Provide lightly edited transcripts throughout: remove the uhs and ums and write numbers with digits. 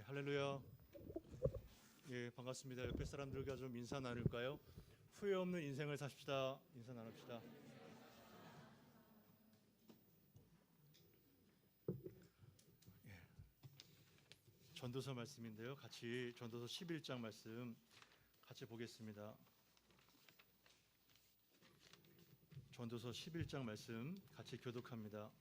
할렐루야. 예, 반갑습니다. 옆에 사람들과 좀 인사 나눌까요? 후회 없는 인생을 삽시다. 인사 나눕시다. 예, 전도서 말씀인데요. 같이 전도서 11장 말씀 같이 보겠습니다. 전도서 11장 말씀 같이 교독합니다.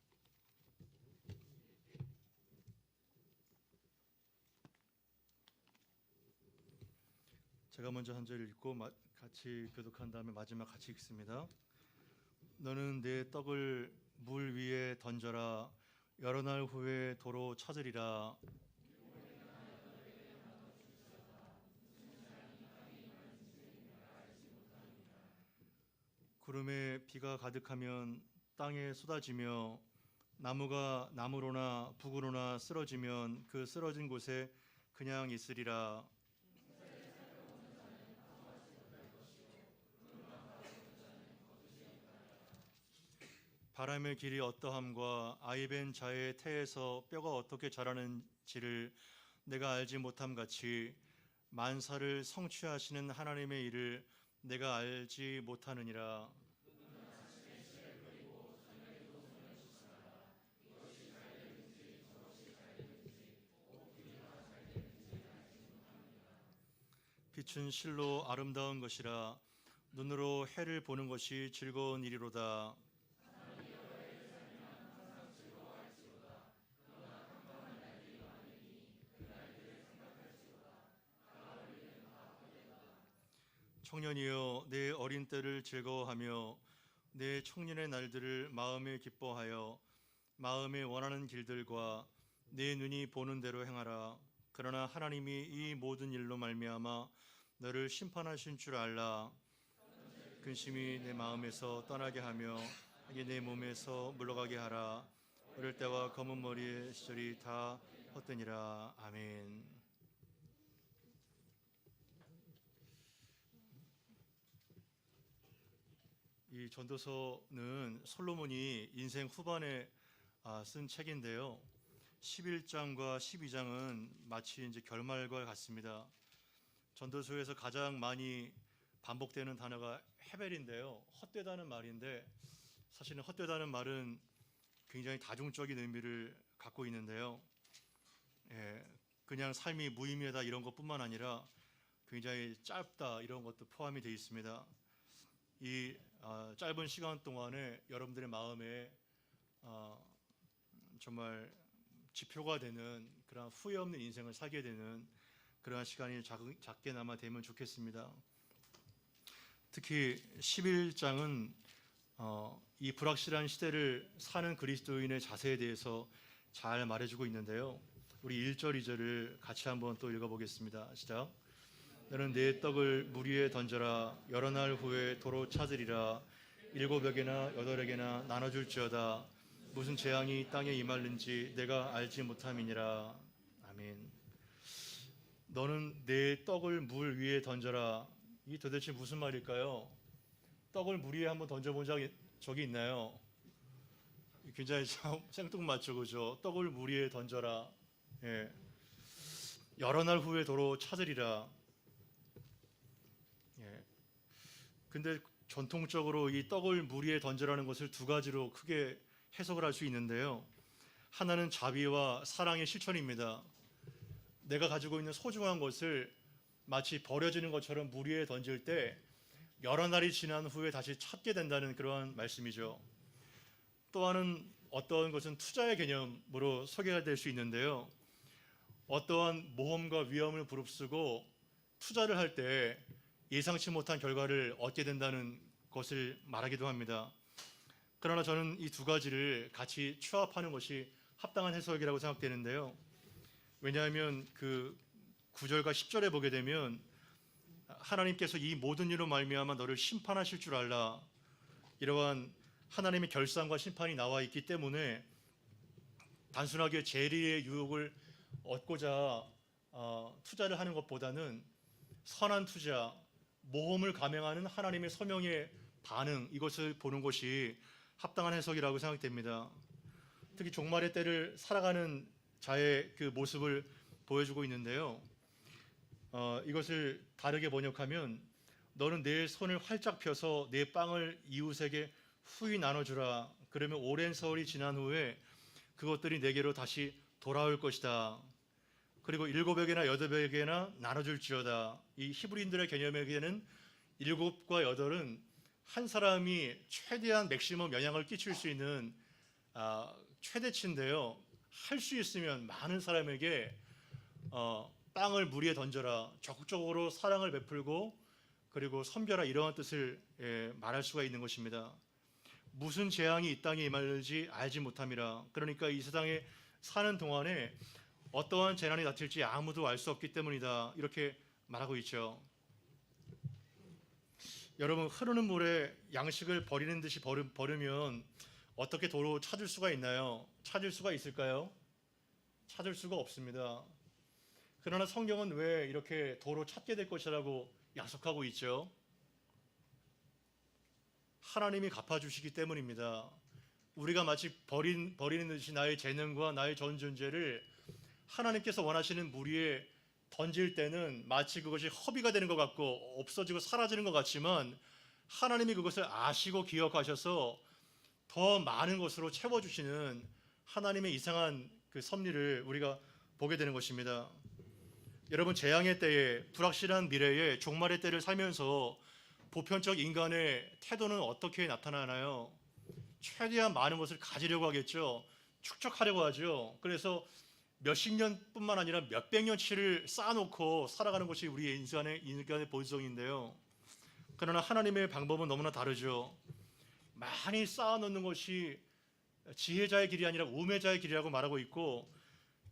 제가 먼저 한 절 읽고 같이 교독한 다음에 마지막 같이 읽습니다. 너는 내 떡을 물 위에 던져라. 여러 날 후에 도로 찾으리라. 구름에 비가 가득하면 땅에 쏟아지며 나무가 나무로나 북으로나 쓰러지면 그 쓰러진 곳에 그냥 있으리라. 바람의 길이 어떠함과 아이벤 자의 태에서 뼈가 어떻게 자라는지를 내가 알지 못함 같이 만사를 성취하시는 하나님의 일을 내가 알지 못하느니라. 빛은 실로 아름다운 것이라. 눈으로 해를 보는 것이 즐거운 일이로다. 청년이여, 내 어린 때를 즐거워하며 내 청년의 날들을 마음에 기뻐하여 마음에 원하는 길들과 내 눈이 보는 대로 행하라. 그러나 하나님이 이 모든 일로 말미암아 너를 심판하신 줄 알라. 근심이 내 마음에서 떠나게 하며 악이 내 몸에서 물러가게 하라. 어릴 때와 검은 머리의 시절이 다 헛되니라. 아멘. 이 전도서는 솔로몬이 인생 후반에 쓴 책인데요. 11장과 12장은 마치 이제 결말과 같습니다. 전도서에서 가장 많이 반복되는 단어가 헤벨인데요. 헛되다는 말인데, 사실은 헛되다는 말은 굉장히 다중적인 의미를 갖고 있는데요. 그냥 삶이 무의미하다 이런 것뿐만 아니라 굉장히 짧다 이런 것도 포함이 되어 있습니다. 이 짧은 시간 동안에 여러분들의 마음에 정말 지표가 되는 그런 후회 없는 인생을 살게 되는 그러한 시간이 작게나마 되면 좋겠습니다. 특히 11장은 이 불확실한 시대를 사는 그리스도인의 자세에 대해서 잘 말해주고 있는데요. 우리 1절, 2절을 같이 한번 또 읽어보겠습니다. 시작. 너는 내 떡을 물 위에 던져라. 여러 날 후에 도로 찾으리라. 7에게나 8에게나 나눠줄지어다. 무슨 재앙이 땅에 임할는지 내가 알지 못함이니라. 아멘. 너는 내 떡을 물 위에 던져라. 이 도대체 무슨 말일까요? 떡을 물 위에 한번 던져본 적이 있나요? 굉장히 생뚱맞죠, 그죠? 떡을 물 위에 던져라. 예. 여러 날 후에 도로 찾으리라. 예. 근데 전통적으로 이 떡을 물 위에 던져라는 것을 두 가지로 크게 해석을 할 수 있는데요. 하나는 자비와 사랑의 실천입니다. 내가 가지고 있는 소중한 것을 마치 버려지는 것처럼 물 위에 던질 때 여러 날이 지난 후에 다시 찾게 된다는 그러한 말씀이죠. 또 하나는 어떠한 것은 투자의 개념으로 소개가 될 수 있는데요. 어떠한 모험과 위험을 무릅쓰고 투자를 할 때 예상치 못한 결과를 얻게 된다는 것을 말하기도 합니다. 그러나 저는 이 두 가지를 같이 취합하는 것이 합당한 해석이라고 생각되는데요. 왜냐하면 그 9절과 10절에 보게 되면 하나님께서 이 모든 일로 말미암아 너를 심판하실 줄 알라. 이러한 하나님의 결산과 심판이 나와 있기 때문에 단순하게 재리의 유혹을 얻고자 투자를 하는 것보다는 선한 투자, 모험을 감행하는 하나님의 소명의 반응, 이것을 보는 것이 합당한 해석이라고 생각됩니다. 특히 종말의 때를 살아가는 자의 그 모습을 보여주고 있는데요. 이것을 다르게 번역하면 너는 내 손을 활짝 펴서 내 빵을 이웃에게 후히 나눠주라. 그러면 오랜 세월이 지난 후에 그것들이 내게로 다시 돌아올 것이다. 그리고 7에게나 8에게나 나눠줄지어다. 이 히브리인들의 개념에게는 7과 8은 한 사람이 최대한 맥시멈 영향을 끼칠 수 있는 최대치인데요. 할 수 있으면 많은 사람에게 빵을 물 위에 던져라. 적극적으로 사랑을 베풀고 그리고 섬겨라, 이러한 뜻을 말할 수가 있는 것입니다. 무슨 재앙이 이 땅에 임할지 알지 못함이라. 그러니까 이 세상에 사는 동안에 어떠한 재난이 닥칠지 아무도 알 수 없기 때문이다. 이렇게 말하고 있죠. 여러분, 흐르는 물에 양식을 버리는 듯이 버리면 어떻게 도로 찾을 수가 있나요? 찾을 수가 있을까요? 찾을 수가 없습니다. 그러나 성경은 왜 이렇게 도로 찾게 될 것이라고 약속하고 있죠? 하나님이 갚아주시기 때문입니다. 우리가 마치 버리는 듯이 나의 재능과 나의 전 존재를 하나님께서 원하시는 물 위에 던질 때는 마치 그것이 허비가 되는 것 같고 없어지고 사라지는 것 같지만 하나님이 그것을 아시고 기억하셔서 더 많은 것으로 채워주시는 하나님의 이상한 그 섭리를 우리가 보게 되는 것입니다. 여러분, 재앙의 때에, 불확실한 미래에, 종말의 때를 살면서 보편적 인간의 태도는 어떻게 나타나나요? 최대한 많은 것을 가지려고 하겠죠. 축적하려고 하죠. 그래서 몇십 년뿐만 아니라 몇백 년치를 쌓아놓고 살아가는 것이 우리 인간의 본성인데요. 그러나 하나님의 방법은 너무나 다르죠. 많이 쌓아놓는 것이 지혜자의 길이 아니라 우매자의 길이라고 말하고 있고,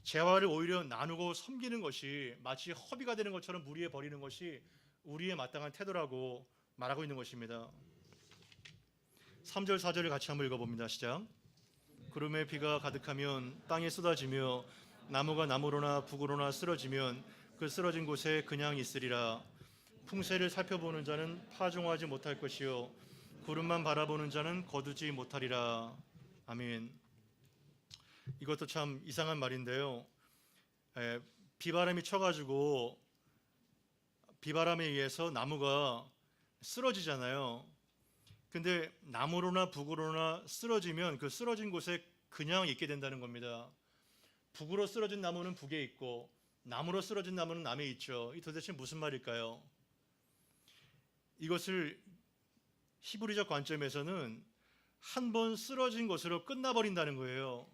재화를 오히려 나누고 섬기는 것이 마치 허비가 되는 것처럼 물 위에 버리는 것이 우리의 마땅한 태도라고 말하고 있는 것입니다. 3절 4절을 같이 한번 읽어봅니다. 시작. 구름에 비가 가득하면 땅에 쏟아지며 나무가 나무로나 북으로나 쓰러지면 그 쓰러진 곳에 그냥 있으리라. 풍세를 살펴보는 자는 파종하지 못할 것이요 구름만 바라보는 자는 거두지 못하리라. 아멘. 이것도 참 이상한 말인데요. 비바람이 쳐가지고 비바람에 의해서 나무가 쓰러지잖아요. 근데 나무로나 북으로나 쓰러지면 그 쓰러진 곳에 그냥 있게 된다는 겁니다. 북으로 쓰러진 나무는 북에 있고 나무로 쓰러진 나무는 남에 있죠. 이 도대체 무슨 말일까요? 이것을 히브리적 관점에서는 한 번 쓰러진 것으로 끝나버린다는 거예요.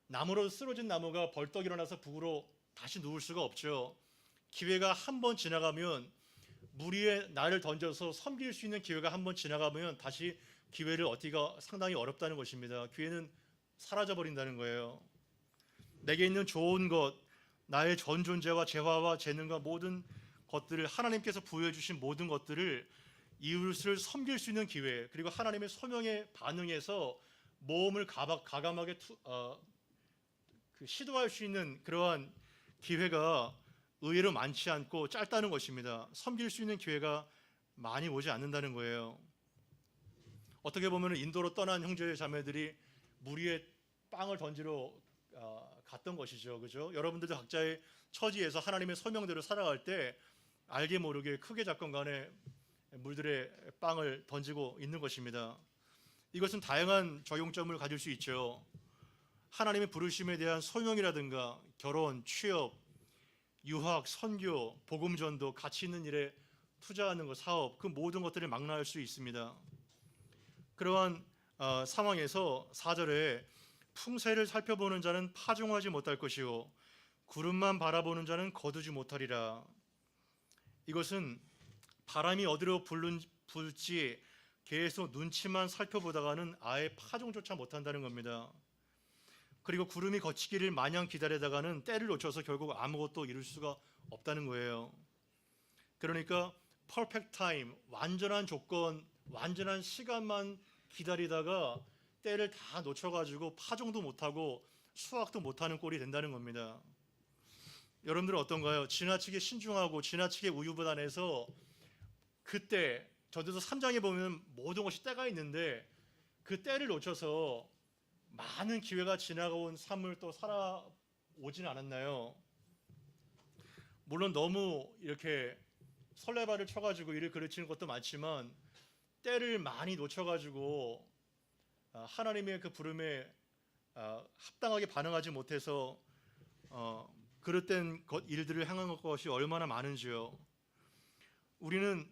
나무로 쓰러진 나무가 벌떡 일어나서 북으로 다시 누울 수가 없죠. 기회가 한 번 지나가면 물 위에 나를 던져서 섬길 수 있는 기회가 한 번 지나가면 다시 기회를 얻기가 상당히 어렵다는 것입니다. 기회는 사라져버린다는 거예요. 내게 있는 좋은 것, 나의 전 존재와 재화와 재능과 모든 것들을, 하나님께서 부여해 주신 모든 것들을 이웃을 섬길 수 있는 기회, 그리고 하나님의 소명에 반응해서 모험을 가감하게 시도할 수 있는 그러한 기회가 의외로 많지 않고 짧다는 것입니다. 섬길 수 있는 기회가 많이 오지 않는다는 거예요. 어떻게 보면 인도로 떠난 형제 자매들이 물 위에 빵을 던지러 갔던 것이죠. 그죠? 여러분들도 각자의 처지에서 하나님의 소명대로 살아갈 때 알게 모르게 크게 작건 간에 물들의 빵을 던지고 있는 것입니다. 이것은 다양한 적용점을 가질 수 있죠. 하나님의 부르심에 대한 소명이라든가 결혼, 취업, 유학, 선교, 복음 전도, 가치 있는 일에 투자하는 것, 사업, 그 모든 것들을 망라할 수 있습니다. 그러한 상황에서 4절에 풍세를 살펴보는 자는 파종하지 못할 것이요 구름만 바라보는 자는 거두지 못하리라. 이것은 바람이 어디로 불지 계속 눈치만 살펴보다가는 아예 파종조차 못한다는 겁니다. 그리고 구름이 거치기를 마냥 기다리다가는 때를 놓쳐서 결국 아무것도 이룰 수가 없다는 거예요. 그러니까 퍼펙트 타임, 완전한 조건, 완전한 시간만 기다리다가 때를 다 놓쳐가지고 파종도 못하고 수확도 못하는 꼴이 된다는 겁니다. 여러분들은 어떤가요? 지나치게 신중하고 지나치게 우유부단해서 그때 전도서 3장에 보면 모든 것이 때가 있는데 그 때를 놓쳐서 많은 기회가 지나가온 삶을 또 살아오진 않았나요? 물론 너무 이렇게 설레발을 쳐가지고 일을 그르치는 것도 많지만 때를 많이 놓쳐가지고 하나님의 그 부름에 합당하게 반응하지 못해서 그릇된 일들을 행한 것이 얼마나 많은지요. 우리는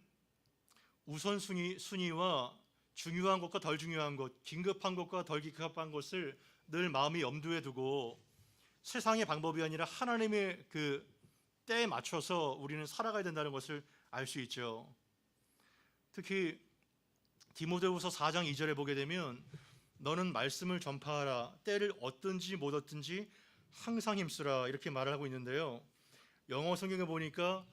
우선순위와 중요한 것과 덜 중요한 것, 긴급한 것과 덜 긴급한 것을 늘 마음에 염두에 두고 세상의 방법이 아니라 하나님의 그 때에 맞춰서 우리는 살아가야 된다는 것을 알 수 있죠. 특히 디모데후서 4장 2절에 보게 되면 너는 말씀을 전파하라. 때를 얻든지 못 얻든지 항상 힘쓰라. 이렇게 말을 하고 있는데요. 영어 성경에 보니까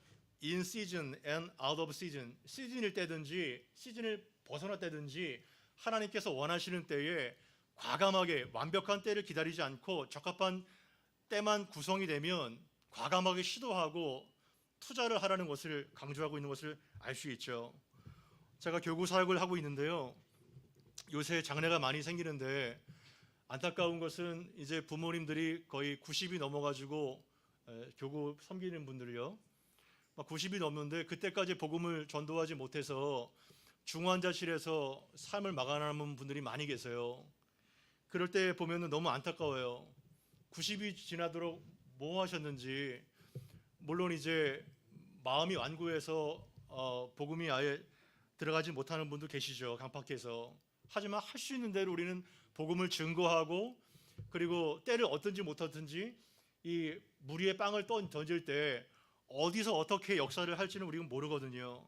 in season and out of season, 시즌일 때든지 시즌을 벗어날 때든지 하나님께서 원하시는 때에 과감하게 완벽한 때를 기다리지 않고 적합한 때만 구성이 되면 과감하게 시도하고 투자를 하라는 것을 강조하고 있는 것을 알 수 있죠. 제가 교구 사역을 하고 있는데요. 요새 장례가 많이 생기는데 안타까운 것은 이제 부모님들이 거의 90이 넘어가지고 교구 섬기는 분들이요. 90이 넘는데 그때까지 복음을 전도하지 못해서 중환자실에서 삶을 마감하는 분들이 많이 계세요. 그럴 때 보면 너무 안타까워요. 90이 지나도록 뭐 하셨는지. 물론 이제 마음이 완고해서 복음이 아예 들어가지 못하는 분도 계시죠. 강팍해서. 하지만 할 수 있는 대로 우리는 복음을 증거하고 그리고 때를 얻든지 못 얻든지 이 무리의 빵을 던질 때 어디서 어떻게 역사를 할지는 우리는 모르거든요.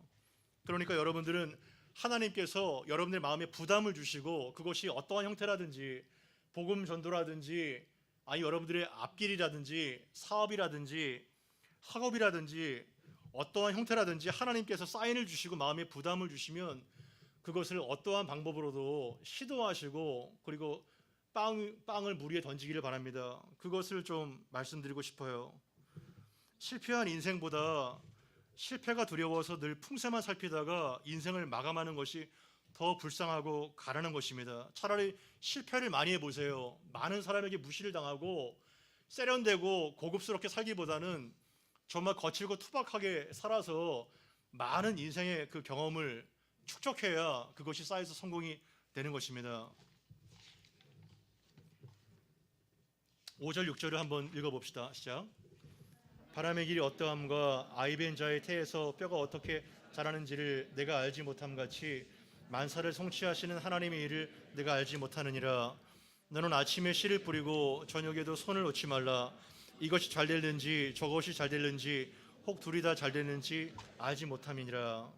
그러니까 여러분들은 하나님께서 여러분들 마음에 부담을 주시고 그것이 어떠한 형태라든지 복음 전도라든지 아니 여러분들의 앞길이라든지 사업이라든지 학업이라든지 어떠한 형태라든지 하나님께서 사인을 주시고 마음에 부담을 주시면 그것을 어떠한 방법으로도 시도하시고 그리고 빵을 무리에 던지기를 바랍니다. 그것을 좀 말씀드리고 싶어요. 실패한 인생보다 실패가 두려워서 늘 풍세만 살피다가 인생을 마감하는 것이 더 불쌍하고 가라는 것입니다. 차라리 실패를 많이 해보세요. 많은 사람에게 무시를 당하고 세련되고 고급스럽게 살기보다는 정말 거칠고 투박하게 살아서 많은 인생의 그 경험을 축적해야 그것이 쌓여서 성공이 되는 것입니다. 5절 6절을 한번 읽어봅시다. 시작. 바람의 길이 어떠함과 아이벤 자의 태에서 뼈가 어떻게 자라는지를 내가 알지 못함 같이 만사를 성취하시는 하나님의 일을 내가 알지 못하느니라. 너는 아침에 씨를 뿌리고 저녁에도 손을 놓지 말라. 이것이 잘 될는지 저것이 잘 될는지 혹 둘이 다 잘 되는지 알지 못함이니라.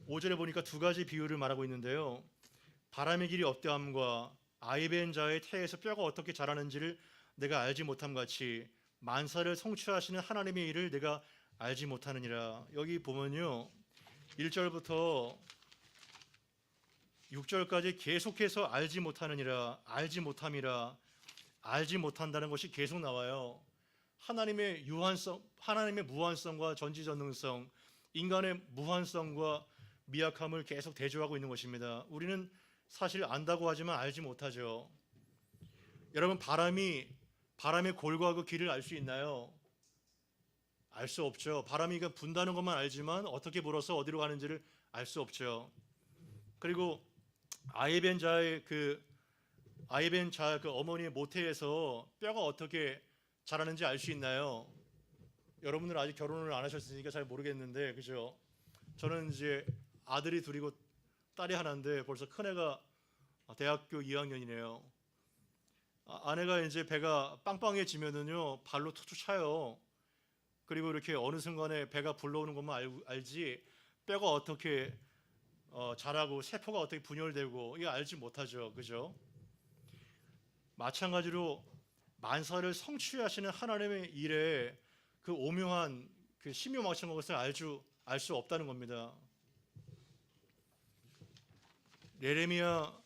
5절에 보니까 두 가지 비유를 말하고 있는데요. 바람의 길이 어떠함과 아이벤 자의 태에서 뼈가 어떻게 자라는지를 내가 알지 못함 같이 만사를 성취하시는 하나님의 일을 내가 알지 못하느니라. 여기 보면요 1절부터 6절까지 계속해서 알지 못하느니라, 알지 못함이라, 알지 못한다는 것이 계속 나와요. 하나님의 유한성, 하나님의 무한성과 전지전능성, 인간의 무한성과 미약함을 계속 대조하고 있는 것입니다. 우리는 사실 안다고 하지만 알지 못하죠. 여러분 바람의 골과 그 길을 알 수 있나요? 알 수 없죠. 바람이 분다는 것만 알지만 어떻게 불어서 어디로 가는지를 알 수 없죠. 그리고 아이벤 자의 그 어머니의 모태에서 뼈가 어떻게 자라는지 알 수 있나요? 여러분들은 아직 결혼을 안 하셨으니까 잘 모르겠는데, 그죠? 저는 이제 아들이 둘이고 딸이 하나인데 벌써 큰애가 대학교 2학년이네요. 아내가 이제 배가 빵빵해지면은요 발로 툭툭 차요. 그리고 이렇게 어느 순간에 배가 불러오는 것만 알지 뼈가 어떻게 자라고 세포가 어떻게 분열되고 이거 알지 못하죠, 그죠? 마찬가지로 만사를 성취하시는 하나님의 일에 그 오묘한 그 신묘막측한 것을 알 수 없다는 겁니다. 예레미야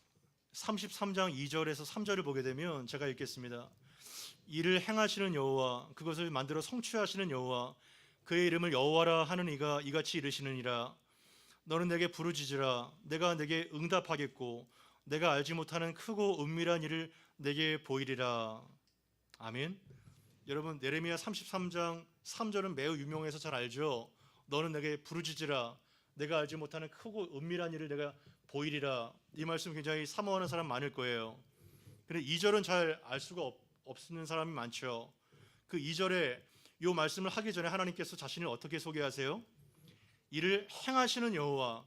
33장 2절에서 3절을 보게 되면 제가 읽겠습니다. 이를 행하시는 여호와 그것을 만들어 성취하시는 여호와 그의 이름을 여호와라 하는 이가 이같이 이르시느니라. 너는 내게 부르짖으라. 내가 내게 응답하겠고 내가 알지 못하는 크고 은밀한 일을 내게 보이리라. 아멘. 여러분 예레미야 33장 3절은 매우 유명해서 잘 알죠. 너는 내게 부르짖으라. 내가 알지 못하는 크고 은밀한 일을 내가 보이리라. 이 말씀 굉장히 사모하는 사람 많을 거예요. 근데 2절은 잘 알 수가 없는 사람이 많죠. 그 2절에 이 말씀을 하기 전에 하나님께서 자신을 어떻게 소개하세요? 이를 행하시는 여호와,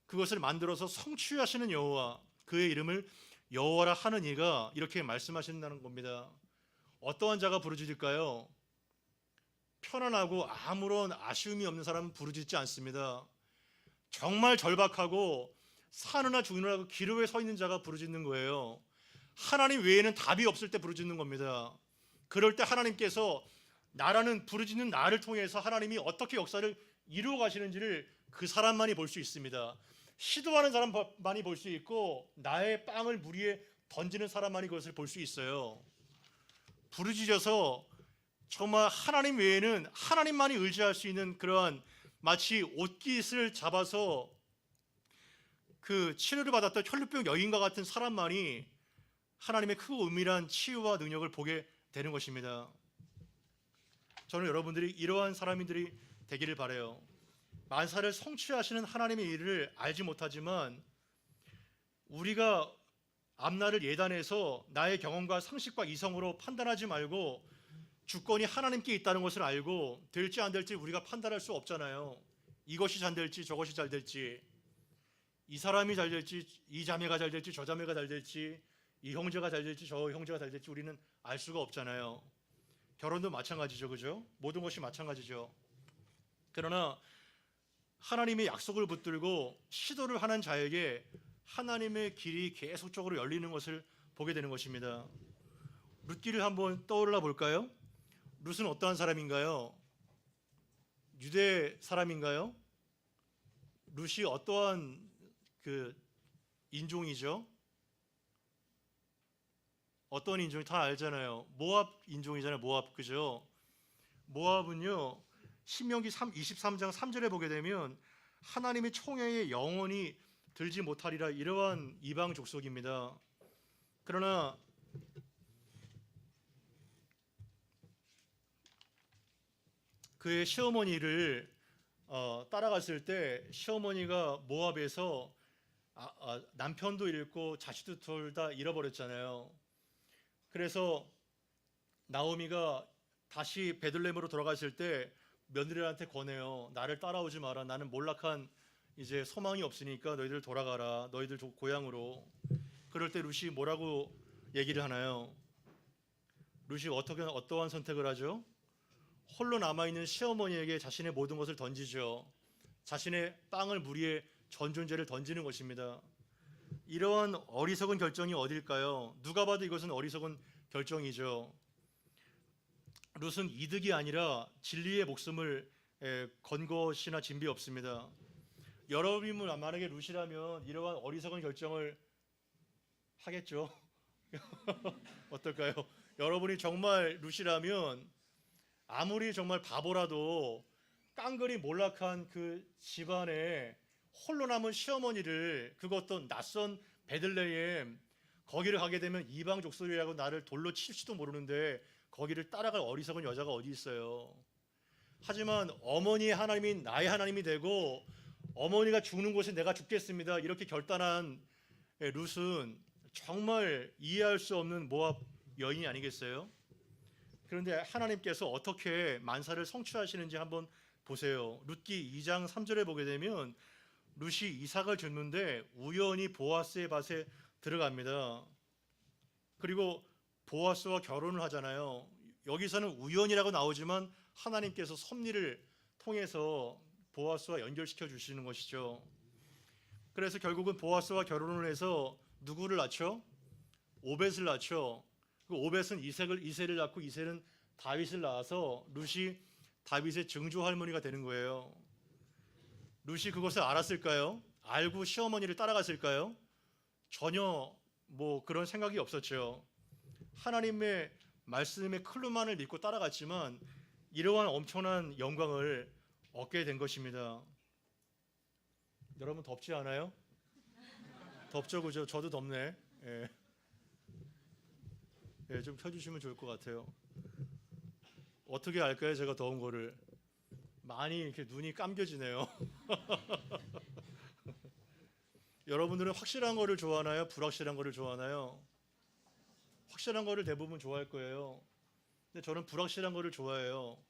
그것을 만들어서 성취하시는 여호와, 그의 이름을 여호와라 하는 이가 이렇게 말씀하신다는 겁니다. 어떠한 자가 부르짖을까요? 편안하고 아무런 아쉬움이 없는 사람은 부르짖지 않습니다. 정말 절박하고 사느나 죽느라고 기로에 서 있는 자가 부르짖는 거예요. 하나님 외에는 답이 없을 때 부르짖는 겁니다. 그럴 때 하나님께서 나라는 부르짖는 나를 통해서 하나님이 어떻게 역사를 이루어 가시는지를 그 사람만이 볼 수 있습니다. 시도하는 사람만이 볼 수 있고 나의 빵을 물 위에 던지는 사람만이 그것을 볼 수 있어요. 부르짖어서 정말 하나님 외에는 하나님만이 의지할 수 있는 그러한 마치 옷깃을 잡아서 그 치료를 받았던 혈루병 여인과 같은 사람만이 하나님의 크고 은밀한 치유와 능력을 보게 되는 것입니다. 저는 여러분들이 이러한 사람들이 되기를 바라요. 만사를 성취하시는 하나님의 일을 알지 못하지만 우리가 앞날을 예단해서 나의 경험과 상식과 이성으로 판단하지 말고 주권이 하나님께 있다는 것을 알고 될지 안 될지 우리가 판단할 수 없잖아요. 이것이 잘 될지 저것이 잘 될지, 이 사람이 잘 될지, 이 자매가 잘 될지 저 자매가 잘 될지, 이 형제가 잘 될지 저 형제가 잘 될지 우리는 알 수가 없잖아요. 결혼도 마찬가지죠, 그죠? 모든 것이 마찬가지죠. 그러나 하나님의 약속을 붙들고 시도를 하는 자에게 하나님의 길이 계속적으로 열리는 것을 보게 되는 것입니다. 룻기를 한번 떠올라 볼까요? 룻은 어떠한 사람인가요? 유대 사람인가요? 룻이 어떠한 그 인종이죠? 어떤 인종이 다 알잖아요. 모압 인종이잖아요. 모압, 그죠? 모압은요 신명기 23장 3절에 보게 되면 하나님의 총회에 영원히 들지 못하리라 이러한 이방 족속입니다. 그러나 그의 시어머니를 따라갔을 때 시어머니가 모압에서 남편도 잃고 자식도 둘 다 잃어버렸잖아요. 그래서 나오미가 다시 베들레헴으로 돌아갔을 때 며느리한테 권해요. 나를 따라오지 마라. 나는 몰락한 이제 소망이 없으니까 너희들 돌아가라. 너희들 고향으로. 그럴 때 룻이 뭐라고 얘기를 하나요? 룻이 어떠한 선택을 하죠? 홀로 남아있는 시어머니에게 자신의 모든 것을 던지죠. 자신의 빵을 물 위에 전존재를 던지는 것입니다. 이러한 어리석은 결정이 어딜까요? 누가 봐도 이것은 어리석은 결정이죠. 룻은 이득이 아니라 진리의 목숨을 건 것이나 진비 없습니다. 여러분이 만약에 룻이라면 이러한 어리석은 결정을 하겠죠? 어떨까요? 여러분이 정말 룻이라면 아무리 정말 바보라도 깡그리 몰락한 그 집안에 홀로 남은 시어머니를, 그것도 낯선 베들레헴, 거기를 가게 되면 이방 족속이라고 나를 돌로 칠지도 모르는데 거기를 따라갈 어리석은 여자가 어디 있어요. 하지만 어머니의 하나님이 나의 하나님이 되고 어머니가 죽는 곳에 내가 죽겠습니다 이렇게 결단한 룻은 정말 이해할 수 없는 모압 여인이 아니겠어요? 그런데 하나님께서 어떻게 만사를 성취하시는지 한번 보세요. 룻기 2장 3절에 보게 되면 룻이 이삭을 줬는데 우연히 보아스의 밭에 들어갑니다. 그리고 보아스와 결혼을 하잖아요. 여기서는 우연이라고 나오지만 하나님께서 섭리를 통해서 보아스와 연결시켜 주시는 것이죠. 그래서 결국은 보아스와 결혼을 해서 누구를 낳죠? 오벳을 낳죠. 그 오벳은 이새를 낳고 이새는 다윗을 낳아서 룻이 다윗의 증조 할머니가 되는 거예요. 룻이 그것을 알았을까요? 알고 시어머니를 따라갔을까요? 전혀 그런 생각이 없었죠. 하나님의 말씀의 클루만을 믿고 따라갔지만 이러한 엄청난 영광을 얻게 된 것입니다. 여러분 덥지 않아요? 덥죠, 그죠? 저도 덥네. 예, 좀 켜주시면 좋을 것 같아요. 어떻게 알까요? 제가 더운 거를 많이 이렇게 눈이 감겨지네요. 여러분들은 확실한 거를 좋아하나요? 불확실한 거를 좋아하나요? 확실한 거를 대부분 좋아할 거예요. 근데 저는 불확실한 거를 좋아해요.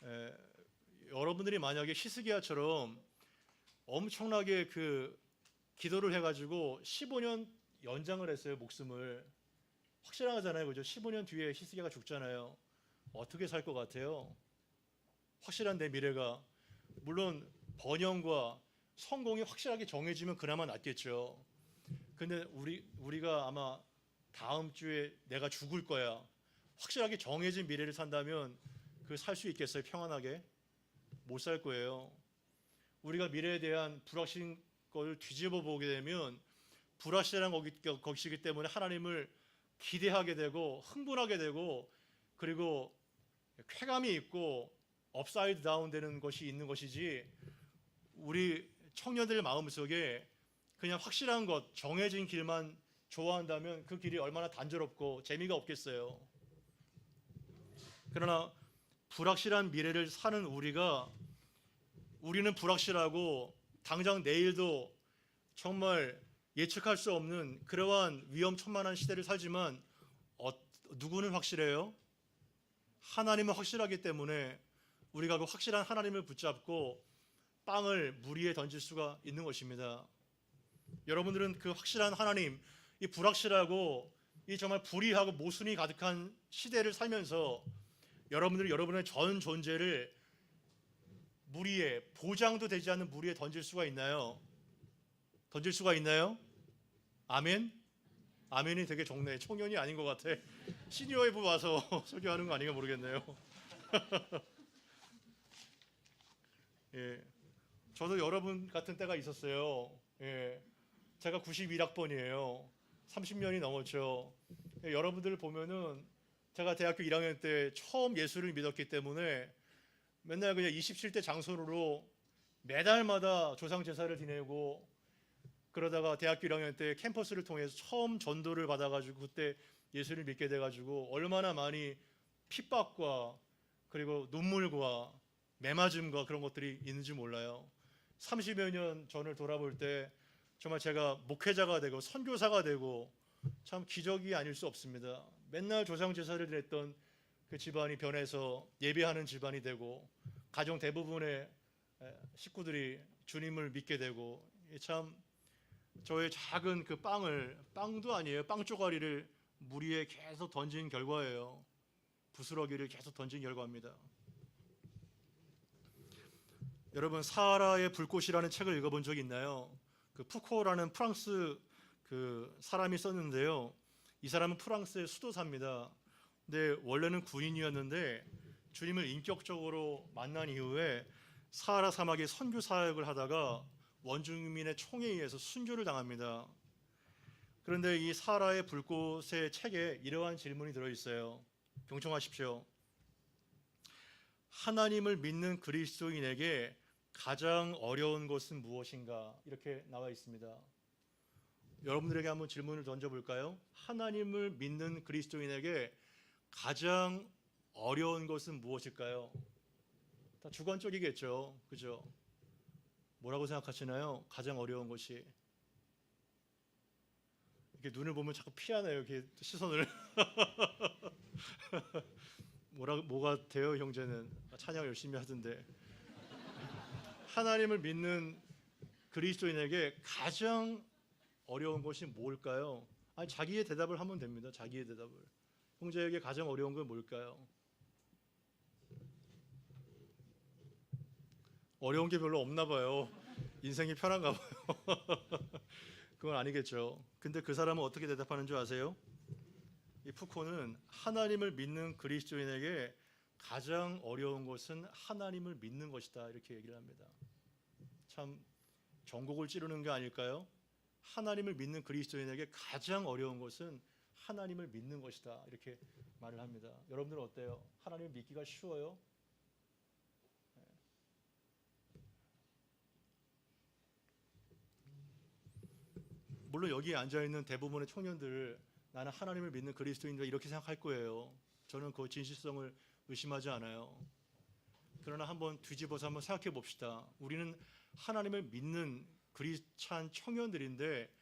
에, 여러분들이 만약에 히스기야처럼 엄청나게 그 기도를 해가지고 15년 연장을 했어요, 목숨을. 확실하잖아요, 그죠? 15년 뒤에 히스기야가 죽잖아요. 어떻게 살 것 같아요? 확실한 내 미래가. 물론 번영과 성공이 확실하게 정해지면 그나마 낫겠죠. 근데 우리가 아마 다음 주에 내가 죽을 거야, 확실하게 정해진 미래를 산다면 그 살 수 있겠어요? 평안하게? 못 살 거예요. 우리가 미래에 대한 불확실한 걸 뒤집어 보게 되면 불확실한 것이기 때문에 하나님을 기대하게 되고 흥분하게 되고, 그리고 쾌감이 있고 업사이드 다운 되는 것이 있는 것이지, 우리 청년들 마음속에 그냥 확실한 것, 정해진 길만 좋아한다면 그 길이 얼마나 단조롭고 재미가 없겠어요. 그러나 불확실한 미래를 사는 우리는 불확실하고 당장 내일도 정말 예측할 수 없는 그러한 위험천만한 시대를 살지만 누구는 확실해요? 하나님은 확실하기 때문에 우리가 그 확실한 하나님을 붙잡고 빵을 물 위에 던질 수가 있는 것입니다. 여러분들은 그 확실한 하나님, 이 불확실하고 이 정말 불의하고 모순이 가득한 시대를 살면서 여러분들은 여러분의 전 존재를 물 위에, 보장도 되지 않는 물 위에 던질 수가 있나요? 던질 수가 있나요? 아멘? 아멘이 되게 적네. 청년이 아닌 것 같아. 시니어회부 와서 설교하는 거 아닌가 모르겠네요. 예, 저도 여러분 같은 때가 있었어요. 예, 제가 91학번이에요. 30년이 넘었죠. 예, 여러분들을 보면은 제가 대학교 1학년 때 처음 예수를 믿었기 때문에 맨날 그냥 27대 장소로 매달마다 조상 제사를 지내고, 그러다가 대학교 1학년 때 캠퍼스를 통해서 처음 전도를 받아가지고 그때 예수를 믿게 돼가지고 얼마나 많이 핍박과 그리고 눈물과 매맞음과 그런 것들이 있는지 몰라요. 30여 년 전을 돌아볼 때 정말 제가 목회자가 되고 선교사가 되고 참 기적이 아닐 수 없습니다. 맨날 조상 제사를 지냈던 그 집안이 변해서 예배하는 집안이 되고, 가정 대부분의 식구들이 주님을 믿게 되고, 참 저의 작은 그 빵도 아니에요, 빵 쪼가리를 물 위에 계속 던진 결과예요. 부스러기를 계속 던진 결과입니다. 여러분, 사하라의 불꽃이라는 책을 읽어본 적 있나요? 그 푸코라는 프랑스 그 사람이 썼는데요. 이 사람은 프랑스의 수도사입니다. 근데 원래는 군인이었는데 주님을 인격적으로 만난 이후에 사하라 사막에 선교 사역을 하다가 원주민의 총에 의해서 순교를 당합니다. 그런데 이 사하라의 불꽃의 책에 이러한 질문이 들어있어요. 경청하십시오. 하나님을 믿는 그리스도인에게 가장 어려운 것은 무엇인가? 이렇게 나와 있습니다. 여러분들에게 한번 질문을 던져볼까요? 하나님을 믿는 그리스도인에게 가장 어려운 것은 무엇일까요? 다 주관적이겠죠, 그죠? 뭐라고 생각하시나요? 가장 어려운 것이. 이렇게 눈을 보면 자꾸 피하네요, 이렇게 시선을. 뭐가 돼요, 형제는? 찬양 열심히 하던데. 하나님을 믿는 그리스도인에게 가장 어려운 것이 뭘까요? 아니, 자기의 대답을 하면 됩니다. 자기의 대답을. 형제에게 가장 어려운 건 뭘까요? 어려운 게 별로 없나 봐요. 인생이 편한가 봐요. 그건 아니겠죠. 근데 그 사람은 어떻게 대답하는 줄 아세요? 이 푸코는 하나님을 믿는 그리스도인에게 가장 어려운 것은 하나님을 믿는 것이다, 이렇게 얘기를 합니다. 참 전곡을 찌르는 게 아닐까요? 하나님을 믿는 그리스도인에게 가장 어려운 것은 하나님을 믿는 것이다, 이렇게 말을 합니다. 여러분들은 어때요? 하나님을 믿기가 쉬워요? 물론 여기에 앉아있는 대부분의 청년들, 나는 하나님을 믿는 그리스도인이다, 이렇게 생각할 거예요. 저는 그 진실성을 의심하지 않아요. 그러나 한번 뒤집어서 한번 생각해 봅시다. 우리는 하나님을 믿는 크리스찬 청년들인데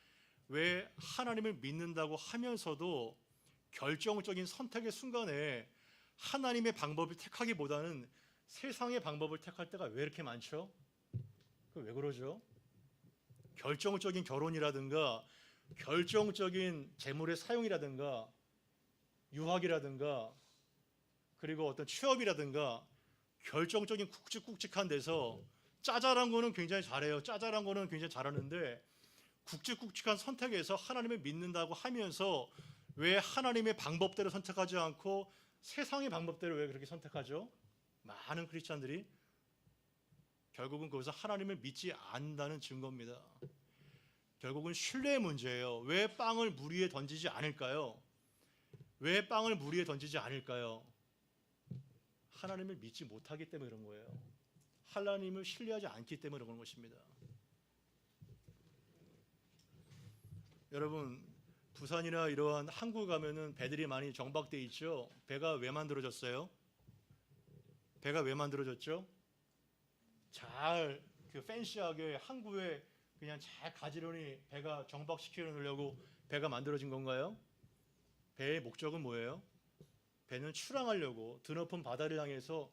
왜 하나님을 믿는다고 하면서도 결정적인 선택의 순간에 하나님의 방법을 택하기보다는 세상의 방법을 택할 때가 왜 이렇게 많죠? 왜 그러죠? 결정적인 결혼이라든가 결정적인 재물의 사용이라든가 유학이라든가 그리고 어떤 취업이라든가 결정적인 굵직굵직한 데서 짜잘한 거는 굉장히 잘해요. 짜잘한 거는 굉장히 잘하는데 굵직굵직한 선택에서 하나님을 믿는다고 하면서 왜 하나님의 방법대로 선택하지 않고 세상의 방법대로 왜 그렇게 선택하죠? 많은 크리스찬들이 결국은 거기서 하나님을 믿지 않는다는 증거입니다. 결국은 신뢰의 문제예요. 왜 빵을 물 위에 던지지 않을까요? 왜 빵을 물 위에 던지지 않을까요? 하나님을 믿지 못하기 때문에 그런 거예요. 하나님을 신뢰하지 않기 때문에 그런 것입니다. 여러분, 부산이나 이러한 항구 가면은 배들이 많이 정박돼 있죠. 배가 왜 만들어졌어요? 배가 왜 만들어졌죠? 잘 팬시하게 항구에 그냥 잘 가지런히 배가 정박시켜 놓으려고 배가 만들어진 건가요? 배의 목적은 뭐예요? 배는 출항하려고 드높은 바다를 향해서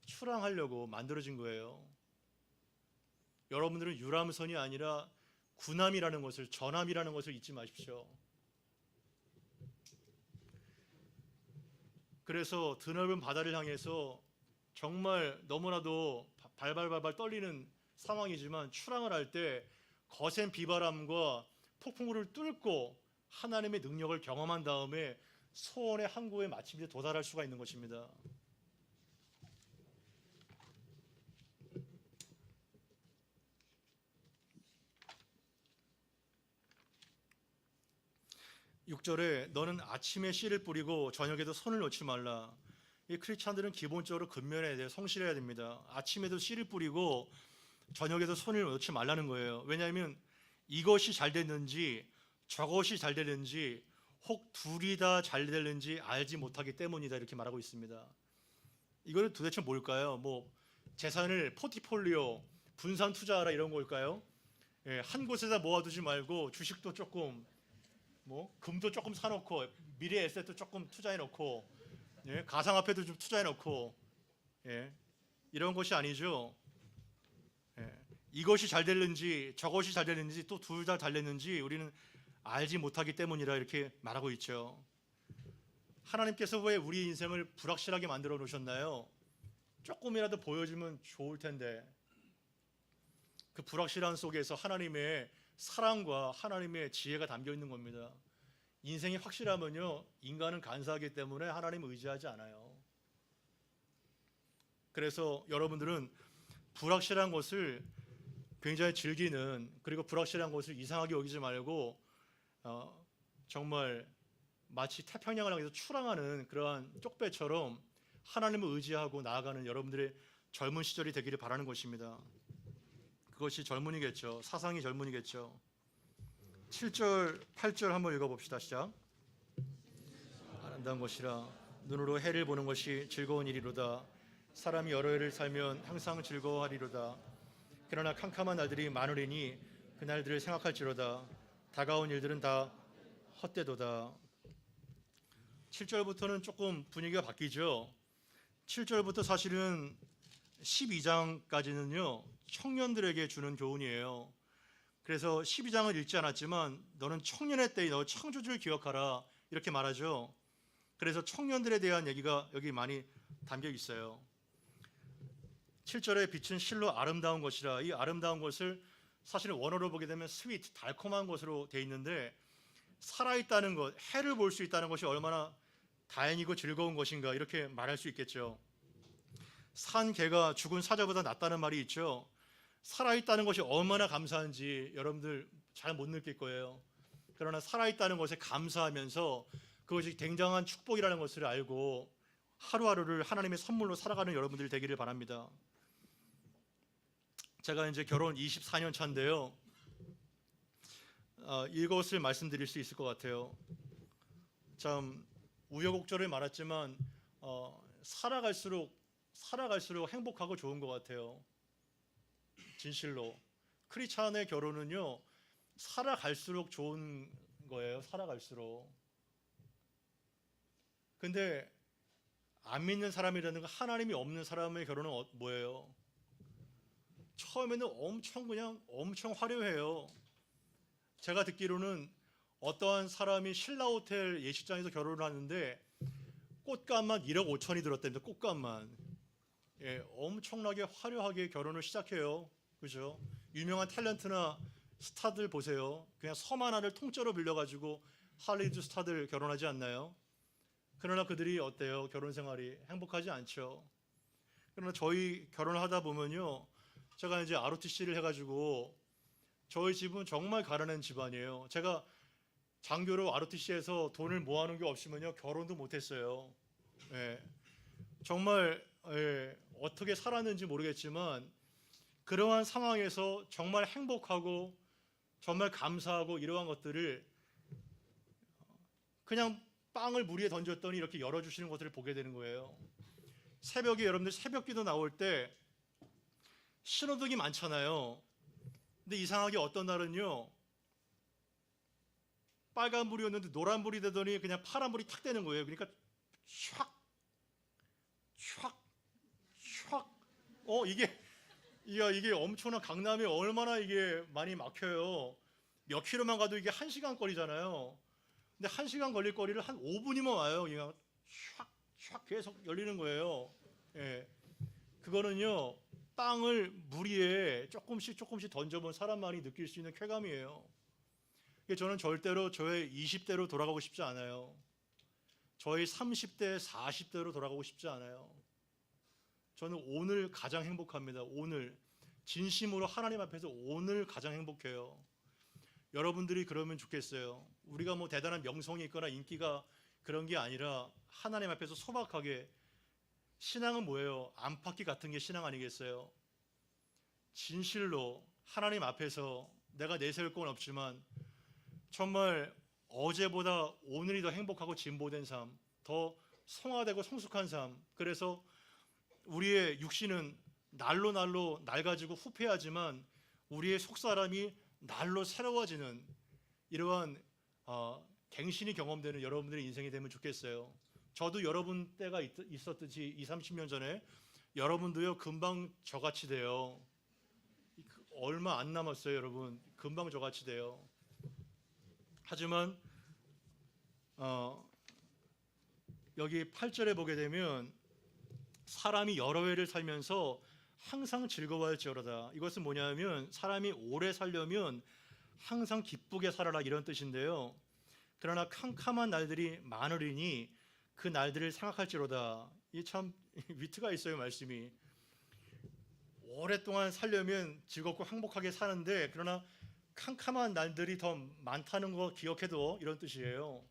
출항하려고 만들어진 거예요. 여러분들은 유람선이 아니라 군함이라는 것을, 전함이라는 것을 잊지 마십시오. 그래서 드넓은 바다를 향해서 정말 너무나도 발발발발 떨리는 상황이지만 출항을 할 때 거센 비바람과 폭풍우를 뚫고 하나님의 능력을 경험한 다음에 소원의 항구에 마침내 도달할 수가 있는 것입니다. (6절에) 너는 아침에 씨를 뿌리고 저녁에도 손을 놓지 말라. 이 크리스찬들은 기본적으로 근면해야 돼요. 성실해야 됩니다. 아침에도 씨를 뿌리고 저녁에도 손을 놓지 말라는 거예요. 왜냐하면 이것이 잘 됐는지 저것이 잘 되는지 혹 둘이 다 잘 되는지 알지 못하기 때문이다, 이렇게 말하고 있습니다. 이거는 도대체 뭘까요? 뭐 재산을 포트폴리오 분산 투자하라 이런 걸까요? 한 곳에다 모아두지 말고 주식도 조금, 뭐 금도 조금 사놓고 미래 에셋도 조금 투자해놓고, 가상화폐도 좀 투자해놓고, 이런 것이 아니죠. 이것이 잘 되는지 저것이 잘 되는지 또 둘 다 잘 되는지 우리는 알지 못하기 때문이라 이렇게 말하고 있죠. 하나님께서 왜 우리 인생을 불확실하게 만들어 놓으셨나요? 조금이라도 보여주면 좋을 텐데 그 불확실한 속에서 하나님의 사랑과 하나님의 지혜가 담겨 있는 겁니다. 인생이 확실하면요, 인간은 간사하기 때문에 하나님을 의지하지 않아요. 그래서 여러분들은 불확실한 것을 굉장히 즐기는, 그리고 불확실한 것을 이상하게 여기지 말고 정말 마치 태평양을 향해서 출항하는 그러한 쪽배처럼 하나님을 의지하고 나아가는 여러분들의 젊은 시절이 되기를 바라는 것입니다. 그것이 젊은이겠죠. 사상이 젊은이겠죠. 7절, 8절 한번 읽어봅시다. 시작. 아름다운 것이라 눈으로 해를 보는 것이 즐거운 일이로다. 사람이 여러 해를 살면 항상 즐거워하리로다. 그러나 캄캄한 날들이 많으리니 그 날들을 생각할지로다. 다가온 일들은 다 헛되도다. 7절부터는 조금 분위기가 바뀌죠. 7절부터 사실은 12장까지는요 청년들에게 주는 교훈이에요. 그래서 12장을 읽지 않았지만 너는 청년의 때에 너 창조주를 기억하라 이렇게 말하죠. 그래서 청년들에 대한 얘기가 여기 많이 담겨 있어요. 7절에 빛은 실로 아름다운 것이라. 이 아름다운 것을 사실은 원어로 보게 되면 스위트, 달콤한 것으로 되어 있는데, 살아있다는 것, 해를 볼 수 있다는 것이 얼마나 다행이고 즐거운 것인가 이렇게 말할 수 있겠죠. 산 개가 죽은 사자보다 낫다는 말이 있죠. 살아있다는 것이 얼마나 감사한지 여러분들 잘 못 느낄 거예요. 그러나 살아있다는 것에 감사하면서 그것이 굉장한 축복이라는 것을 알고 하루하루를 하나님의 선물로 살아가는 여러분들이 되기를 바랍니다. 제가 이제 결혼 24년 차인데요. 이것을 말씀드릴 수 있을 것 같아요. 참 우여곡절을 말했지만 살아갈수록 행복하고 좋은 것 같아요. 진실로 크리스찬의 결혼은요, 살아갈수록 좋은 거예요. 살아갈수록. 근데 안 믿는 사람이라는 거, 하나님이 없는 사람의 결혼은 뭐예요? 처음에는 엄청 화려해요. 제가 듣기로는 어떠한 사람이 신라호텔 예식장에서 결혼을 하는데 꽃값만 1억 5천이 들었답니다. 꽃값만. 예, 엄청나게 화려하게 결혼을 시작해요. 그죠? 유명한 탤런트나 스타들 보세요. 그냥 섬 하나를 통째로 빌려가지고 할리우드 스타들 결혼하지 않나요? 그러나 그들이 어때요? 결혼 생활이 행복하지 않죠. 그러나 저희 결혼을 하다 보면요, 제가 이제 ROTC를 해가지고 저희 집은 정말 가난한 집안이에요. 제가 장교로 ROTC에서 돈을 모아놓은 게 없으면요, 결혼도 못했어요. 예, 정말 어떻게 살았는지 모르겠지만 그러한 상황에서 정말 행복하고 정말 감사하고 이러한 것들을 그냥 빵을 물 위에 던졌더니 이렇게 열어주시는 것들을 보게 되는 거예요. 새벽에 여러분들 새벽기도 나올 때 신호등이 많잖아요. 근데 이상하게 어떤 날은요, 빨간불이었는데 노란불이 되더니 그냥 파란불이 탁 되는 거예요. 그러니까 촥 이게 엄청난, 강남이 얼마나 이게 많이 막혀요. 몇 킬로만 가도 이게 1시간 거리잖아요. 근데 1시간 걸릴 거리를 한 5분이면 와요. 그냥 촥 계속 열리는 거예요. 예. 그거는요, 빵을 물 위에 조금씩 던져본 사람만이 느낄 수 있는 쾌감이에요. 저는 절대로 저의 20대로 돌아가고 싶지 않아요. 저희 30대, 40대로 돌아가고 싶지 않아요. 저는 오늘 가장 행복합니다. 오늘 진심으로 하나님 앞에서 오늘 가장 행복해요. 여러분들이 그러면 좋겠어요. 우리가 뭐 대단한 명성이 있거나 인기가 그런 게 아니라 하나님 앞에서 소박하게, 신앙은 뭐예요? 안팎이 같은 게 신앙 아니겠어요? 진실로 하나님 앞에서 내가 내세울 건 없지만 정말 어제보다 오늘이 더 행복하고 진보된 삶, 더 성화되고 성숙한 삶. 그래서 우리의 육신은 날로 낡아지고 후패하지만 우리의 속사람이 날로 새로워지는 이러한 갱신이 경험되는 여러분들의 인생이 되면 좋겠어요. 저도 여러분 때가 있었듯이 20, 30년 전에 여러분도요, 금방 저같이 돼요. 얼마 안 남았어요, 여러분. 금방 저같이 돼요. 하지만 여기 8절에 보게 되면 사람이 여러 해를 살면서 항상 즐거워할지어다. 이것은 뭐냐면 사람이 오래 살려면 항상 기쁘게 살아라, 이런 뜻인데요. 그러나 캄캄한 날들이 많으리니 그 날들을 생각할지로다. 이 참 위트가 있어요, 말씀이. 오랫동안 살려면 즐겁고 행복하게 사는데, 그러나 캄캄한 날들이 더 많다는 거 기억해도, 이런 뜻이에요.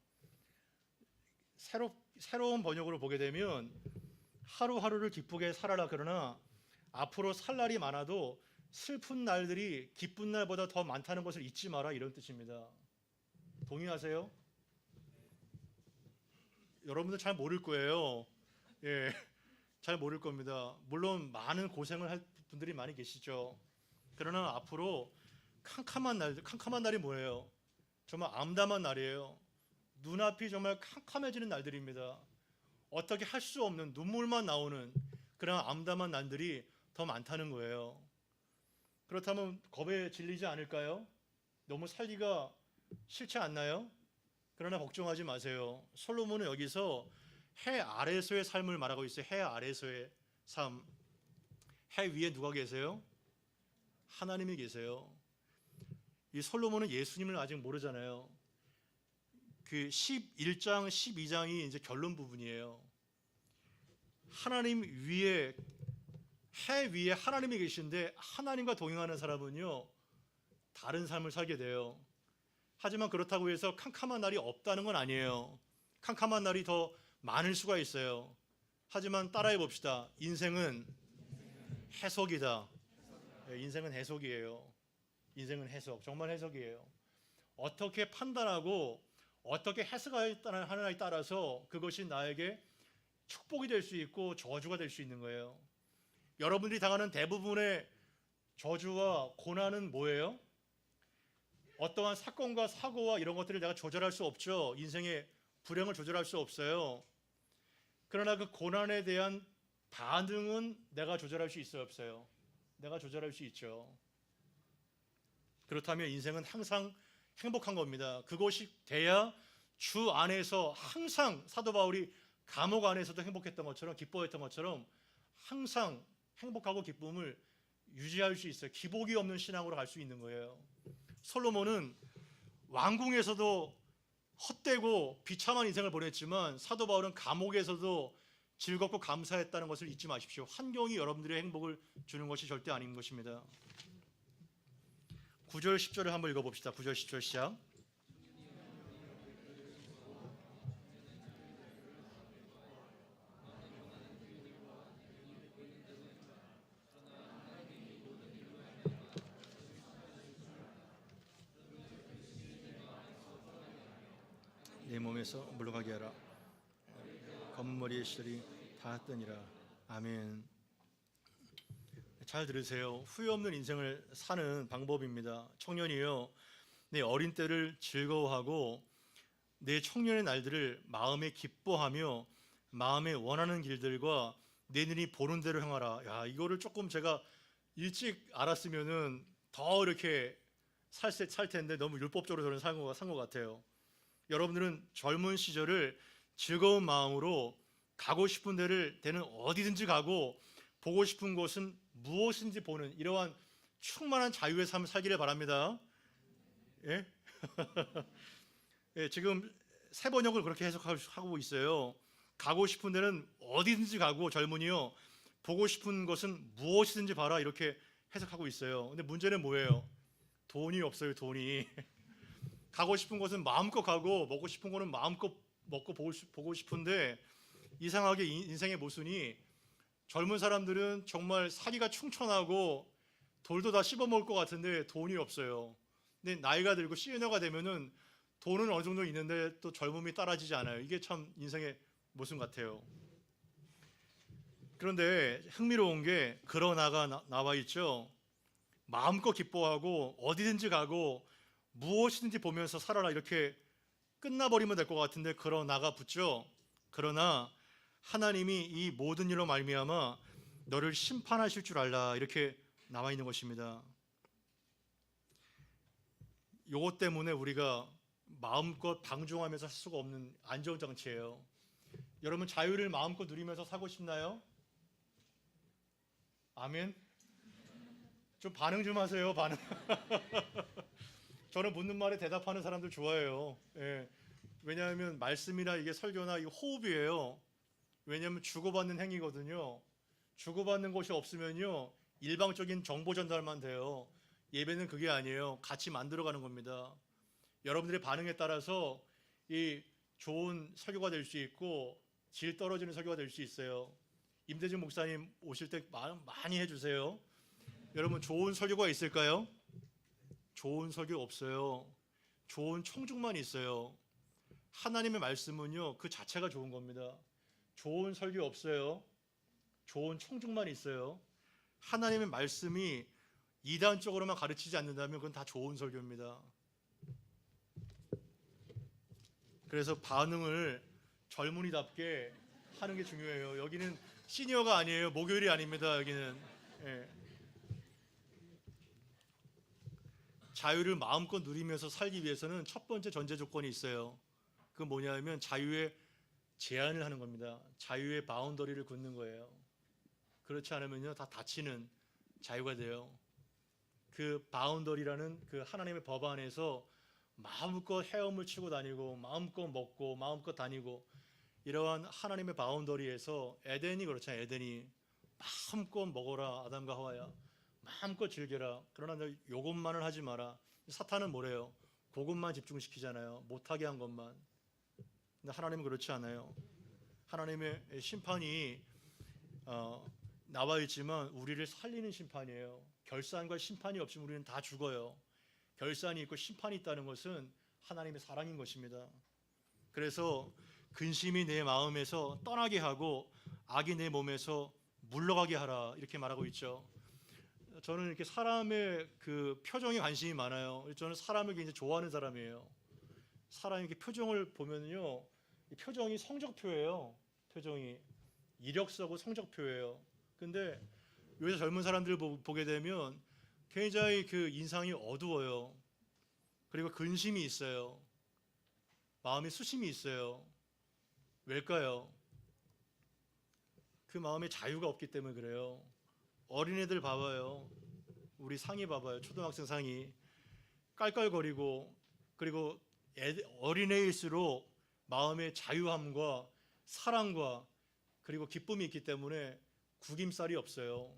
새로운 번역으로 보게 되면 하루하루를 기쁘게 살아라, 그러나 앞으로 살 날이 많아도 슬픈 날들이 기쁜 날보다 더 많다는 것을 잊지 마라, 이런 뜻입니다. 동의하세요? 여러분들 잘 모를 거예요. 예, 잘 모를 겁니다. 물론 많은 고생을 할 분들이 많이 계시죠. 그러나 앞으로 캄캄한 날이 뭐예요? 정말 암담한 날이에요. 눈앞이 정말 캄캄해지는 날들입니다. 어떻게 할 수 없는, 눈물만 나오는 그런 암담한 날들이 더 많다는 거예요. 그렇다면 겁에 질리지 않을까요? 너무 살기가 싫지 않나요? 그러나 걱정하지 마세요. 솔로몬은 여기서 해 아래서의 삶을 말하고 있어요. 해 아래서의 삶. 해 위에 누가 계세요? 하나님이 계세요. 이 솔로몬은 예수님을 아직 모르잖아요. 그 11장, 12장이 이제 결론 부분이에요. 하나님 위에, 해 위에 하나님이 계신데 하나님과 동행하는 사람은요, 다른 삶을 살게 돼요. 하지만 그렇다고 해서 캄캄한 날이 없다는 건 아니에요. 캄캄한 날이 더 많을 수가 있어요. 하지만 따라해 봅시다. 인생은 해석이다. 인생은 해석이에요. 인생은 해석, 정말 해석이에요. 어떻게 판단하고 어떻게 해석하느냐에 따라서 그것이 나에게 축복이 될 수 있고 저주가 될 수 있는 거예요. 여러분들이 당하는 대부분의 저주와 고난은 뭐예요? 어떠한 사건과 사고와 이런 것들을 내가 조절할 수 없죠. 인생의 불행을 조절할 수 없어요. 그러나 그 고난에 대한 반응은 내가 조절할 수 있어요, 없어요? 내가 조절할 수 있죠. 그렇다면 인생은 항상 행복한 겁니다. 그것이 돼야 주 안에서 항상 사도 바울이 감옥 안에서도 행복했던 것처럼, 기뻐했던 것처럼 항상 행복하고 기쁨을 유지할 수 있어요. 기복이 없는 신앙으로 갈 수 있는 거예요. 솔로몬은 왕궁에서도 헛되고 비참한 인생을 보냈지만 사도 바울은 감옥에서도 즐겁고 감사했다는 것을 잊지 마십시오. 환경이 여러분들의 행복을 주는 것이 절대 아닌 것입니다. 9절 10절을 한번 읽어봅시다. 9절 10절 시작. 내 몸에서 물러가게 하라. 검은 머리의 시절이 닿았더니라. 아멘. 잘 들으세요. 후회 없는 인생을 사는 방법입니다. 청년이요, 내 어린 때를 즐거워하고 내 청년의 날들을 마음에 기뻐하며 마음에 원하는 길들과 내 눈이 보는 대로 행하라. 야, 이거를 조금 제가 일찍 알았으면은 더 이렇게 살 텐데 너무 율법적으로 저는 산 것 같아요. 여러분들은 젊은 시절을 즐거운 마음으로 가고 싶은 데는 어디든지 가고 보고 싶은 곳은 무엇인지 보는 이러한 충만한 자유의 삶을 살기를 바랍니다. 예? 예, 지금 새 번역을 그렇게 해석하고 있어요. 가고 싶은 데는 어디든지 가고 젊은이요, 보고 싶은 것은 무엇이든지 봐라, 이렇게 해석하고 있어요. 근데 문제는 뭐예요? 돈이 없어요. 돈이. 가고 싶은 곳은 마음껏 가고 먹고 싶은 거는 마음껏 먹고 보고 싶은데 이상하게 인생의 모순이 젊은 사람들은 정말 사기가 충천하고 돌도 다 씹어먹을 것 같은데 돈이 없어요. 근데 나이가 들고 시니어가 되면은 돈은 어느 정도 있는데 또 젊음이 따라지지 않아요. 이게 참 인생의 모순 같아요. 그런데 흥미로운 게 그러나가 나와 있죠. 마음껏 기뻐하고 어디든지 가고 무엇이든지 보면서 살아라, 이렇게 끝나버리면 될 것 같은데 그러나가 붙죠. 그러나 하나님이 이 모든 일로 말미암아 너를 심판하실 줄 알라, 이렇게 나와 있는 것입니다. 요것 때문에 우리가 마음껏 방종하면서 살 수가 없는 안전 장치예요. 여러분, 자유를 마음껏 누리면서 살고 싶나요? 아멘. 좀 반응 좀 하세요. 반응. 저는 묻는 말에 대답하는 사람들 좋아해요. 예. 왜냐하면 말씀이나 이게 설교나 이 호흡이에요. 왜냐하면 주고받는 행위거든요. 주고받는 것이 없으면요, 일방적인 정보 전달만 돼요. 예배는 그게 아니에요. 같이 만들어가는 겁니다. 여러분들의 반응에 따라서 이 좋은 설교가 될 수 있고 질 떨어지는 설교가 될 수 있어요. 임대준 목사님 오실 때 많이 해주세요. 여러분, 좋은 설교가 있을까요? 좋은 설교 없어요. 좋은 청중만 있어요. 하나님의 말씀은요, 그 자체가 좋은 겁니다. 좋은 설교 없어요. 좋은 청중만 있어요. 하나님의 말씀이 이단적으로만 가르치지 않는다면 그건 다 좋은 설교입니다. 그래서 반응을 젊은이답게 하는 게 중요해요. 여기는 시니어가 아니에요. 목요일이 아닙니다. 여기는. 예. 자유를 마음껏 누리면서 살기 위해서는 첫 번째 전제 조건이 있어요. 그건 뭐냐면 자유의 제한을 하는 겁니다. 자유의 바운더리를 긋는 거예요. 그렇지 않으면요, 다 닫히는 자유가 돼요. 그 바운더리라는 그 하나님의 법 안에서 마음껏 헤엄을 치고 다니고 마음껏 먹고 마음껏 다니고, 이러한 하나님의 바운더리에서 에덴이 그렇잖아요. 에덴이 마음껏 먹어라, 아담과 하와야. 마음껏 즐겨라. 그러나 너 요것만은 하지 마라. 사탄은 뭐래요? 그것만 집중시키잖아요. 못하게 한 것만. 근데 하나님은 그렇지 않아요. 하나님의 심판이 나와 있지만 우리를 살리는 심판이에요. 결산과 심판이 없으면 우리는 다 죽어요. 결산이 있고 심판이 있다는 것은 하나님의 사랑인 것입니다. 그래서 근심이 내 마음에서 떠나게 하고 악이 내 몸에서 물러가게 하라 이렇게 말하고 있죠. 저는 이렇게 사람의 그 표정에 관심이 많아요. 저는 사람을 굉장히 좋아하는 사람이에요. 사람이 이렇게 표정을 보면요, 이 표정이 성적표예요. 표정이 이력서고 성적표예요. 근데 요새 젊은 사람들 보게 되면 굉장히 그 인상이 어두워요. 그리고 근심이 있어요. 마음에 수심이 있어요. 왜일까요? 그 마음에 자유가 없기 때문에 그래요. 어린애들 봐봐요. 우리 상이 봐봐요. 초등학생 상이 깔깔거리고, 그리고 어린애일수록 마음의 자유함과 사랑과 그리고 기쁨이 있기 때문에 구김살이 없어요.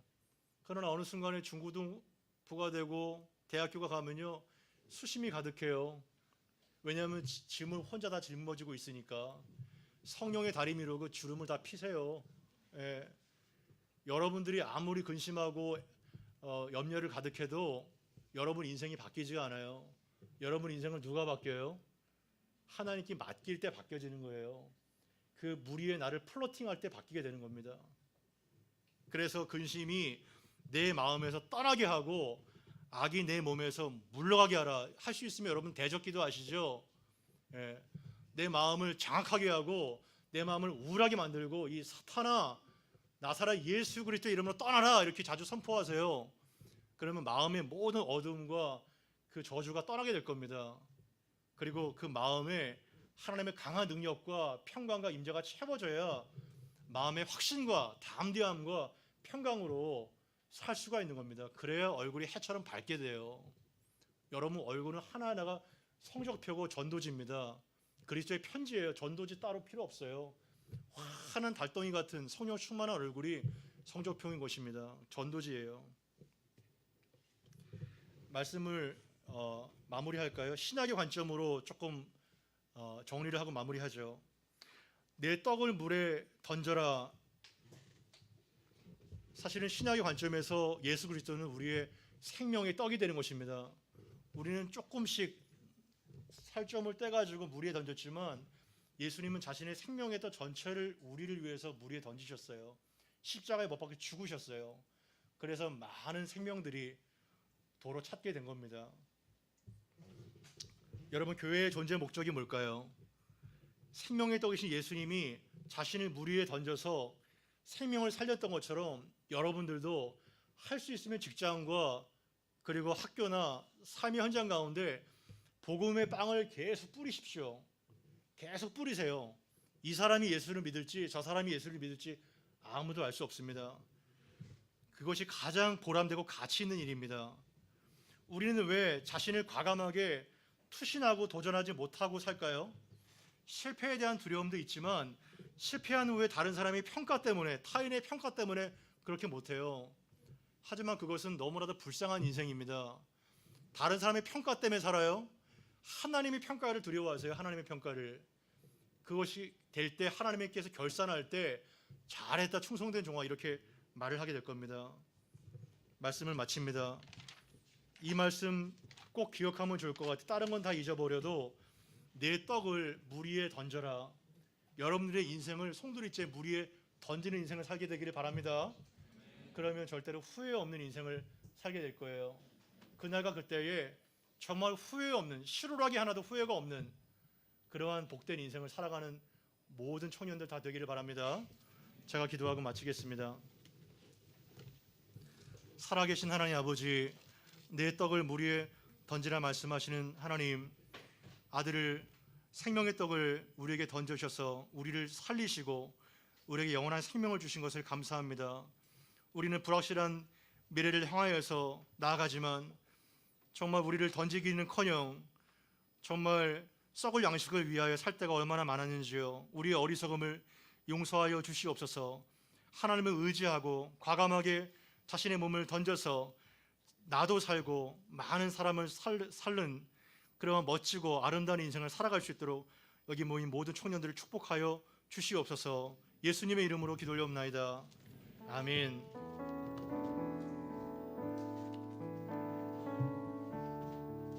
그러나 어느 순간에 중고등부가 되고 대학교가 가면요, 수심이 가득해요. 왜냐하면 짐을 혼자 다 짊어지고 있으니까. 성령의 다리미로 그 주름을 다 피세요. 예. 여러분들이 아무리 근심하고 염려를 가득해도 여러분 인생이 바뀌지가 않아요. 여러분 인생을 누가 바뀌어요? 하나님께 맡길 때 바뀌어지는 거예요. 그 무리의 나를 플로팅할 때 바뀌게 되는 겁니다. 그래서 근심이 내 마음에서 떠나게 하고 악이 내 몸에서 물러가게 하라. 할 수 있으면 여러분 대적기도 아시죠? 예. 내 마음을 장악하게 하고 내 마음을 우울하게 만들고 이 사탄아 나사렛 예수 그리스도 이름으로 떠나라 이렇게 자주 선포하세요. 그러면 마음의 모든 어둠과 그 저주가 떠나게 될 겁니다. 그리고 그 마음에 하나님의 강한 능력과 평강과 임재가 채워져야 마음의 확신과 담대함과 평강으로 살 수가 있는 겁니다. 그래야 얼굴이 해처럼 밝게 돼요. 여러분 얼굴은 하나하나가 성적표고 전도지입니다. 그리스도의 편지예요. 전도지 따로 필요 없어요. 환한 달덩이 같은 성령 충만한 얼굴이 성적표인 것입니다. 전도지예요. 말씀을 마무리할까요? 신학의 관점으로 조금 정리를 하고 마무리하죠. 내 떡을 물에 던져라. 사실은 신학의 관점에서 예수 그리스도는 우리의 생명의 떡이 되는 것입니다. 우리는 조금씩 살점을 떼가지고 물 위에 던졌지만 예수님은 자신의 생명의 떡 전체를 우리를 위해서 물 위에 던지셨어요. 십자가에 못 박혀 죽으셨어요. 그래서 많은 생명들이 도로 찾게 된 겁니다. 여러분 교회의 존재 목적이 뭘까요? 생명의 떡이신 예수님이 자신을 물 위에 던져서 생명을 살렸던 것처럼 여러분들도 할 수 있으면 직장과 그리고 학교나 삶의 현장 가운데 복음의 빵을 계속 뿌리십시오. 계속 뿌리세요. 이 사람이 예수를 믿을지 저 사람이 예수를 믿을지 아무도 알 수 없습니다. 그것이 가장 보람되고 가치 있는 일입니다. 우리는 왜 자신을 과감하게 투신하고 도전하지 못하고 살까요? 실패에 대한 두려움도 있지만 실패한 후에 다른 사람의 평가 때문에 타인의 평가 때문에 그렇게 못해요. 하지만 그것은 너무나도 불쌍한 인생입니다. 다른 사람의 평가 때문에 살아요? 하나님의 평가를 두려워하세요. 하나님의 평가를. 그것이 될 때 하나님께서 결산할 때 잘했다 충성된 종아 이렇게 말을 하게 될 겁니다. 말씀을 마칩니다. 이 말씀 꼭 기억하면 좋을 것 같아요. 다른 건 다 잊어버려도 내 떡을 물 위에 던져라. 여러분들의 인생을 송두리째 물 위에 던지는 인생을 살게 되기를 바랍니다. 그러면 절대로 후회 없는 인생을 살게 될 거예요. 그날과 그때에 정말 후회 없는, 실오라기 하나도 후회가 없는 그러한 복된 인생을 살아가는 모든 청년들 다 되기를 바랍니다. 제가 기도하고 마치겠습니다. 살아계신 하나님 아버지, 내 떡을 물 위에 던지라 말씀하시는 하나님, 아들을 생명의 떡을 우리에게 던져주셔서 우리를 살리시고 우리에게 영원한 생명을 주신 것을 감사합니다. 우리는 불확실한 미래를 향하여서 나아가지만 정말 우리를 던지기는커녕 정말 썩을 양식을 위하여 살 때가 얼마나 많았는지요. 우리의 어리석음을 용서하여 주시옵소서. 하나님을 의지하고 과감하게 자신의 몸을 던져서 나도 살고 많은 사람을 살는 그런 멋지고 아름다운 인생을 살아갈 수 있도록 여기 모인 모든 청년들을 축복하여 주시옵소서. 예수님의 이름으로 기도 올려옵나이다. 아멘.